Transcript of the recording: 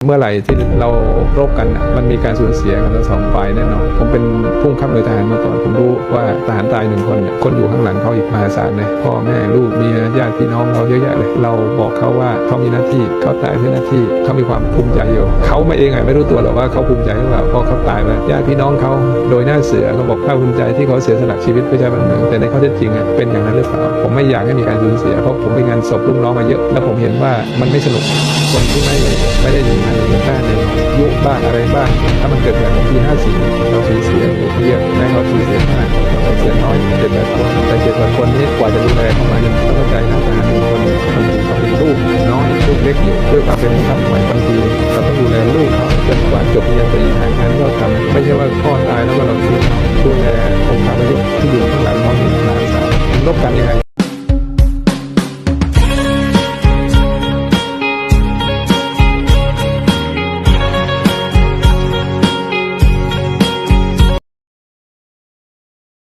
เมื่อไหร่ที่เรารบกันมันมีการสูญเสียกันทั้งสองฝ่ายแน่นอนผมเป็นผู้บังคับหน่วยทหารมาก่อนผมรู้ว่าทหารตาย1 คนคนอยู่ข้างหลังเขาอีกมหาศาลเลยพ่อแม่ลูกเมียญาติพี่น้องเขาเยอะแยะเลยเราบอกเขาว่าเขามีหน้าที่เขาตายเพื่อหน้าที่เขามีความภูมิใจอยู่เขามาเองไม่รู้ตัวหรอกว่าเขาภูมิใจหรือเปล่าเพราะเขาตายไปญาติพี่น้องเขาโดยหน้าเสือเขาบอกภาคภูมิใจที่เขาเสียสละชีวิตเพื่อชาติบ้านเมืองแต่ในข้อเท็จจริงเป็นอย่างนั้นหรือเปล่าผมไม่อยากให้มีการสูญเสียเพราะผมไปงานศพลูกน้องมาเยอะแล้วผมเห็นว่ามันไม่สนุกคนที่ไม่ได้ยินอะไรบ้างในยุคบ้างอะไรบ้างถ้ามันเกิดแบบปี54เราสูญเสียเยอะแม้เราสูญเสียมากเราเสียน้อย7-8 คนแต่7-8 คนนี้กว่าจะดูแลเข้ามายังต้องเข้าใจนะทหาร1 คนมันต้องเป็นลูกน้อยลูกเล็กอยู่ด้วยความเป็นผู้ทำหน่วยบางทีเรา